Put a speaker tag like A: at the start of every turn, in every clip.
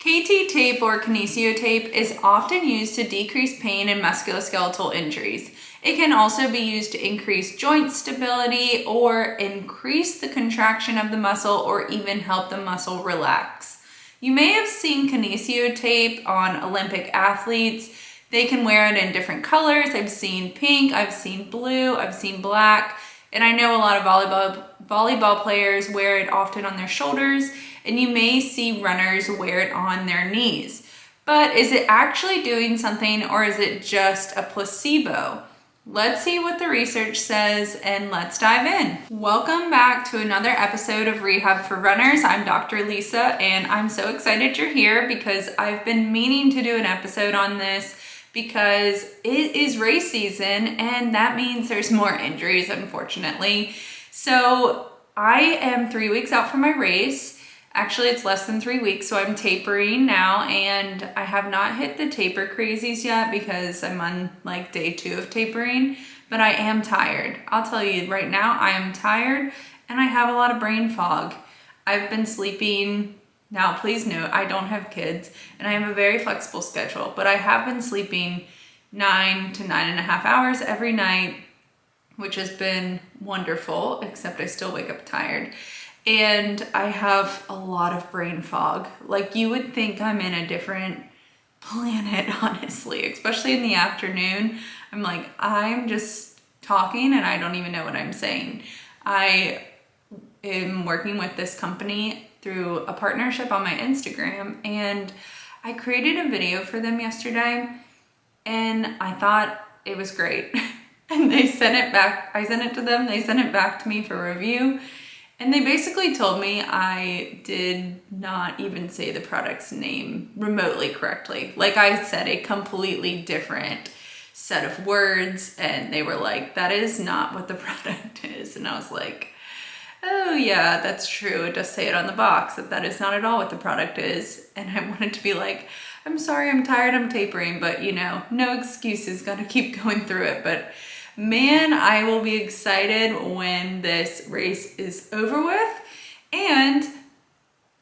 A: KT tape or kinesiotape is often used to decrease pain in musculoskeletal injuries. It can also be used to increase joint stability or increase the contraction of the muscle or even help the muscle relax. You may have seen kinesiotape on Olympic athletes. They can wear it in different colors. I've seen pink, I've seen blue, I've seen black, and I know a lot of volleyball players wear it often on their shoulders, and you may see runners wear it on their knees. But is it actually doing something, or is it just a placebo? Let's see what the research says and let's dive in. Welcome back to another episode of Rehab for Runners. I'm Dr. Lisa and I'm so excited you're here because I've been meaning to do an episode on this because it is race season and that means there's more injuries, unfortunately. So I am 3 weeks out from my race. Actually, it's less than 3 weeks, so I'm tapering now, and I have not hit the taper crazies yet because I'm on like day 2 of tapering, but I am tired. I'll tell you right now, I am tired and I have a lot of brain fog. I've been sleeping, now please note, I don't have kids and I have a very flexible schedule, but I have been sleeping 9 to 9.5 hours every night, which has been wonderful, except I still wake up tired. And I have a lot of brain fog. Like, you would think I'm in a different planet, honestly, especially in the afternoon. I'm like, I'm just talking and I don't even know what I'm saying. I am working with this company through a partnership on my Instagram, and I created a video for them yesterday and I thought it was great. And they sent it back. I sent it to them. They sent it back to me for review. And they basically told me I did not even say the product's name remotely correctly. Like, I said a completely different set of words, and they were like, that is not what the product is. And I was like, oh yeah, that's true. It does say it on the box that is not at all what the product is. And I wanted to be like, I'm sorry, I'm tired, I'm tapering, but you know, no excuses, gotta keep going through it. But man, I will be excited when this race is over with, and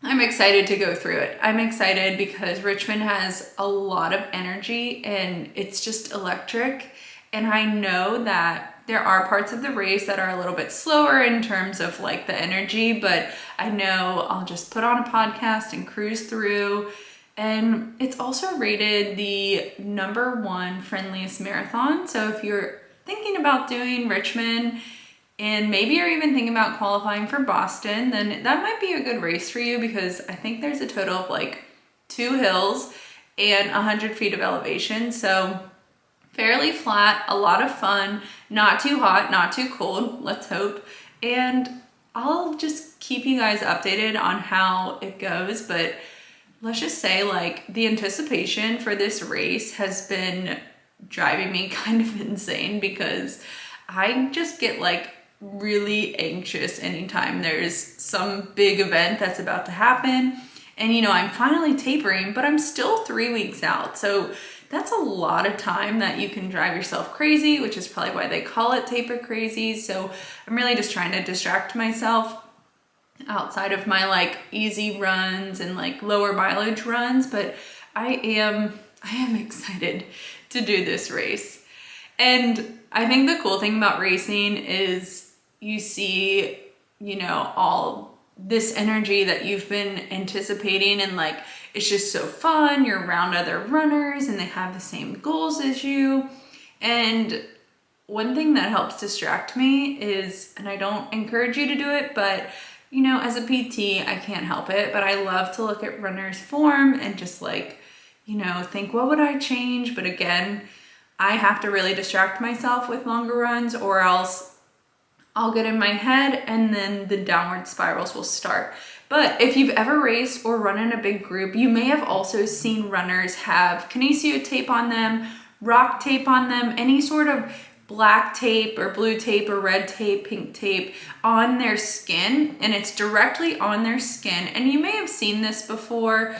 A: I'm excited to go through it. I'm excited because Richmond has a lot of energy and it's just electric, and I know that there are parts of the race that are a little bit slower in terms of like the energy, but I know I'll just put on a podcast and cruise through. And it's also rated the #1 friendliest marathon. So if you're thinking about doing Richmond and maybe you're even thinking about qualifying for Boston, then that might be a good race for you, because I think there's a total of like 2 hills and 100 feet of elevation. So fairly flat, a lot of fun, not too hot, not too cold, let's hope. And I'll just keep you guys updated on how it goes. But let's just say, like, the anticipation for this race has been driving me kind of insane, because I just get like really anxious anytime there's some big event that's about to happen. And you know, I'm finally tapering, but I'm still 3 weeks out. So that's a lot of time that you can drive yourself crazy, which is probably why they call it taper crazy. So I'm really just trying to distract myself outside of my like easy runs and like lower mileage runs. But I am excited to do this race. And I think the cool thing about racing is you see, you know, all this energy that you've been anticipating, and like, it's just so fun. You're around other runners and they have the same goals as you. And one thing that helps distract me is, and I don't encourage you to do it, but you know, as a PT, I can't help it, but I love to look at runners' form and just like, you know, think, what would I change? But again, I have to really distract myself with longer runs, or else I'll get in my head and then the downward spirals will start. But if you've ever raced or run in a big group, you may have also seen runners have kinesiotape on them, rock tape on them, any sort of black tape or blue tape or red tape, pink tape on their skin, and it's directly on their skin. And you may have seen this before.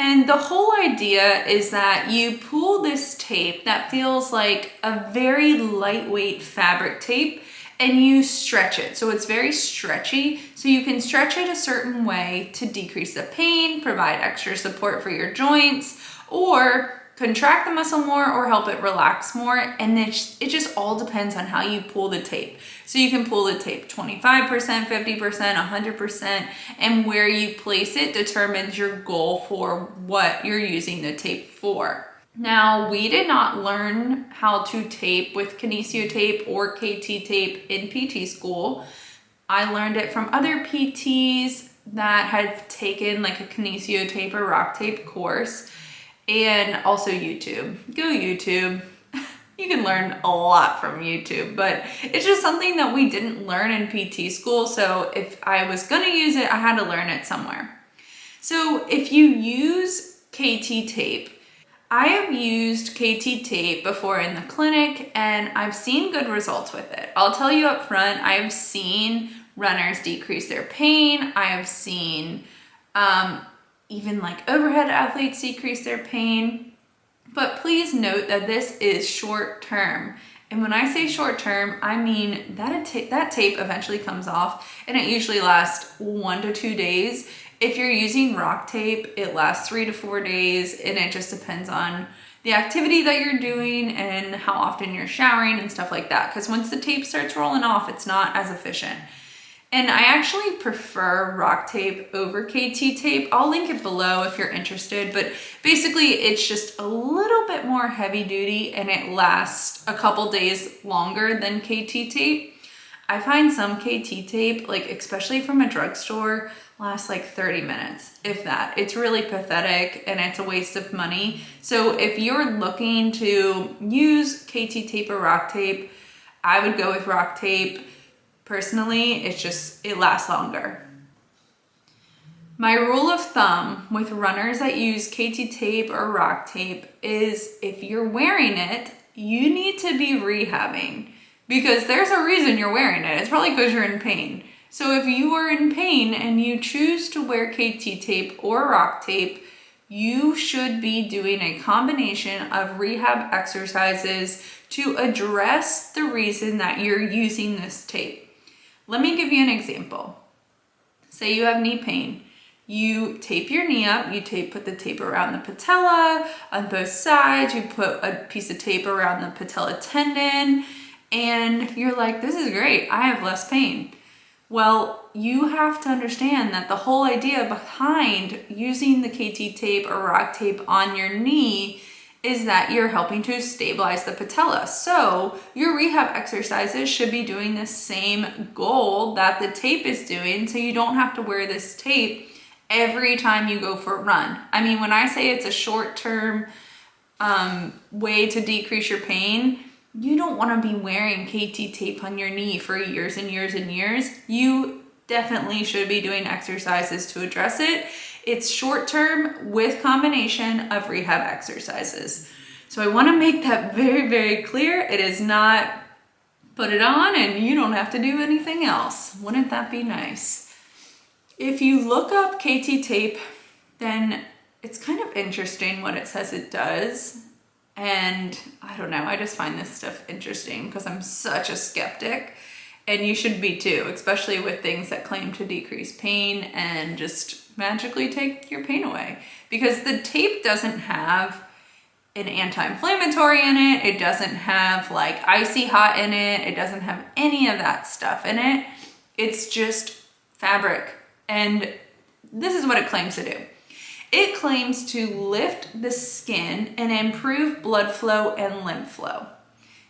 A: And the whole idea is that you pull this tape that feels like a very lightweight fabric tape, and you stretch it. So it's very stretchy. So you can stretch it a certain way to decrease the pain, provide extra support for your joints, or contract the muscle more or help it relax more. And it just all depends on how you pull the tape. So you can pull the tape 25%, 50%, 100%, and where you place it determines your goal for what you're using the tape for. Now, we did not learn how to tape with Kinesiotape or KT tape in PT school. I learned it from other PTs that had taken like a Kinesiotape or rock tape course, and also YouTube. Go YouTube. You can learn a lot from YouTube, but it's just something that we didn't learn in PT school. So if I was gonna use it, I had to learn it somewhere. So if you use KT tape, I have used KT tape before in the clinic and I've seen good results with it. I'll tell you up front, I have seen runners decrease their pain. I have seen even like overhead athletes decrease their pain. But please note that this is short term. And when I say short term, I mean that tape eventually comes off and it usually lasts 1 to 2 days. If you're using rock tape, it lasts 3 to 4 days, and it just depends on the activity that you're doing and how often you're showering and stuff like that. Because once the tape starts rolling off, it's not as efficient. And I actually prefer rock tape over KT tape. I'll link it below if you're interested, but basically it's just a little bit more heavy duty and it lasts a couple days longer than KT tape. I find some KT tape, like especially from a drugstore, lasts like 30 minutes, if that. It's really pathetic and it's a waste of money. So if you're looking to use KT tape or rock tape, I would go with rock tape. Personally, it lasts longer. My rule of thumb with runners that use KT tape or rock tape is if you're wearing it, you need to be rehabbing because there's a reason you're wearing it. It's probably because you're in pain. So if you are in pain and you choose to wear KT tape or rock tape, you should be doing a combination of rehab exercises to address the reason that you're using this tape. Let me give you an example. Say you have knee pain. You tape your knee up, put the tape around the patella on both sides, you put a piece of tape around the patella tendon, and you're like, this is great, I have less pain. Well, you have to understand that the whole idea behind using the KT tape or rock tape on your knee is that you're helping to stabilize the patella. So your rehab exercises should be doing the same goal that the tape is doing, so you don't have to wear this tape every time you go for a run. I mean, when I say it's a short-term way to decrease your pain, you don't want to be wearing KT tape on your knee for years and years and years. You definitely should be doing exercises to address it. It's short-term with combination of rehab exercises. So I want to make that very, very clear. It is not put it on and you don't have to do anything else. Wouldn't that be nice? If you look up KT tape, then it's kind of interesting what it says it does. And I don't know, I just find this stuff interesting because I'm such a skeptic, and you should be too, especially with things that claim to decrease pain and just magically take your pain away. Because the tape doesn't have an anti-inflammatory in it, it doesn't have like icy hot in it, it doesn't have any of that stuff in it. It's just fabric. And this is what it claims to do. It claims to lift the skin and improve blood flow and lymph flow.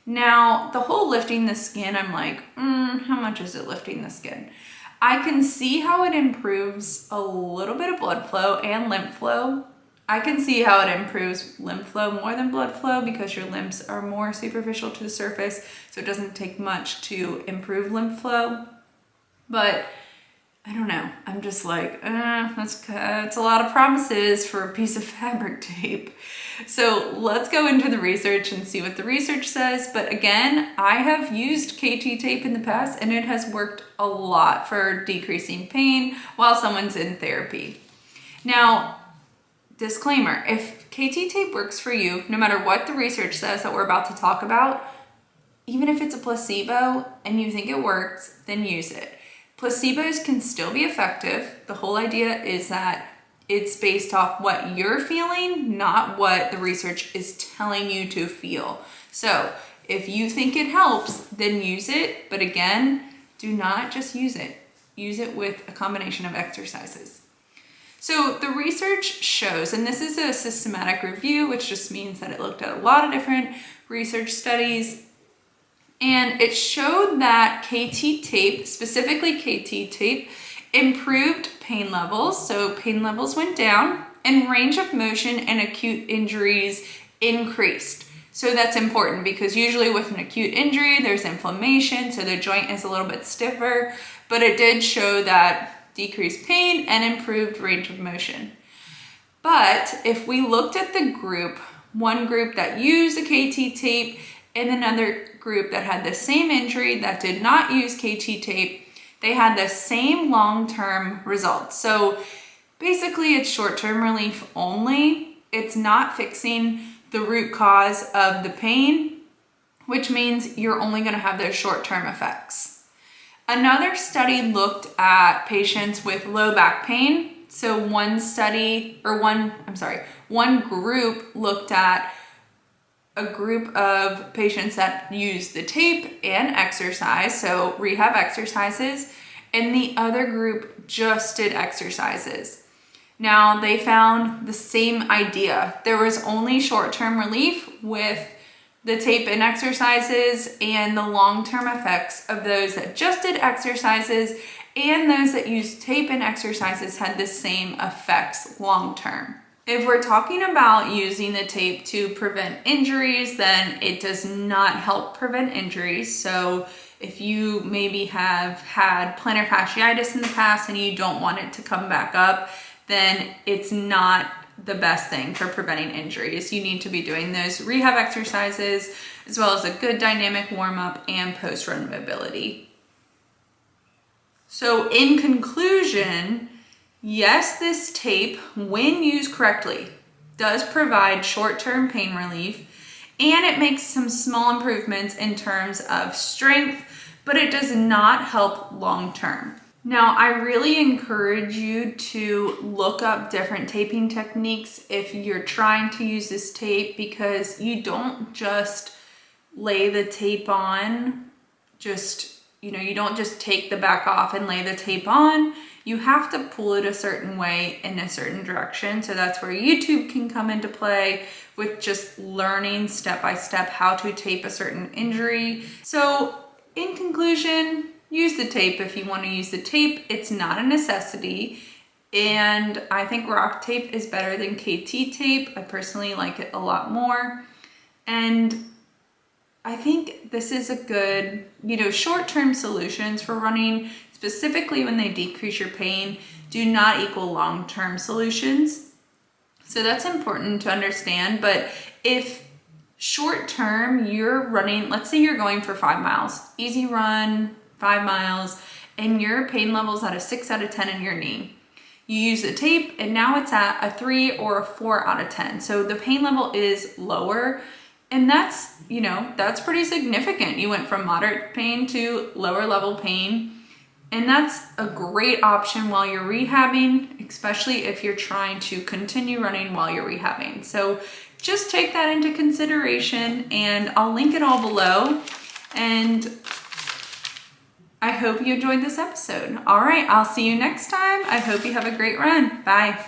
A: Now, the whole lifting the skin, I'm like, how much is it lifting the skin? I can see how it improves a little bit of blood flow and lymph flow. I can see how it improves lymph flow more than blood flow because your lymphs are more superficial to the surface, so it doesn't take much to improve lymph flow. But I don't know, I'm just like, that's a lot of promises for a piece of fabric tape. So let's go into the research and see what the research says. But again, I have used KT tape in the past and it has worked a lot for decreasing pain while someone's in therapy. Now, disclaimer, if KT tape works for you, no matter what the research says that we're about to talk about, even if it's a placebo and you think it works, then use it. Placebos can still be effective. The whole idea is that it's based off what you're feeling, not what the research is telling you to feel. So if you think it helps, then use it. But again, do not just use it. Use it with a combination of exercises. So the research shows, and this is a systematic review, which just means that it looked at a lot of different research studies, and it showed that KT tape, specifically KT tape, improved pain levels. So pain levels went down and range of motion and acute injuries increased. So that's important because usually with an acute injury, there's inflammation, so the joint is a little bit stiffer, but it did show that decreased pain and improved range of motion. But if we looked at the group, one group that used the KT tape and another group that had the same injury that did not use KT tape, they had the same long-term results. So basically it's short-term relief only. It's not fixing the root cause of the pain, which means you're only going to have those short-term effects. Another study looked at patients with low back pain. So one group looked at a group of patients that used the tape and exercise, so rehab exercises, and the other group just did exercises. Now they found the same idea. There was only short-term relief with the tape and exercises, and the long-term effects of those that just did exercises and those that used tape and exercises had the same effects long-term. If we're talking about using the tape to prevent injuries, then it does not help prevent injuries. So if you maybe have had plantar fasciitis in the past and you don't want it to come back up, then it's not the best thing for preventing injuries. You need to be doing those rehab exercises as well as a good dynamic warm-up and post-run mobility. So in conclusion, yes, this tape, when used correctly, does provide short-term pain relief, and it makes some small improvements in terms of strength, but it does not help long-term. Now, I really encourage you to look up different taping techniques if you're trying to use this tape, because you don't just lay the tape on, you don't just take the back off and lay the tape on. You have to pull it a certain way in a certain direction. So that's where YouTube can come into play with just learning step by step how to tape a certain injury. So in conclusion, use the tape if you want to use the tape. It's not a necessity. And I think rock tape is better than KT tape. I personally like it a lot more. And I think this is a good, short-term solutions for running, specifically when they decrease your pain, do not equal long-term solutions. So that's important to understand. But if short-term you're running, let's say you're going for 5 miles, easy run, 5 miles, and your pain level's at a 6 out of 10 in your knee. You use the tape and now it's at a 3 or a 4 out of 10. So the pain level is lower, and that's pretty significant. You went from moderate pain to lower level pain, and that's a great option while you're rehabbing, especially if you're trying to continue running while you're rehabbing. So just take that into consideration, and I'll link it all below. And I hope you enjoyed this episode. All right, I'll see you next time. I hope you have a great run. Bye.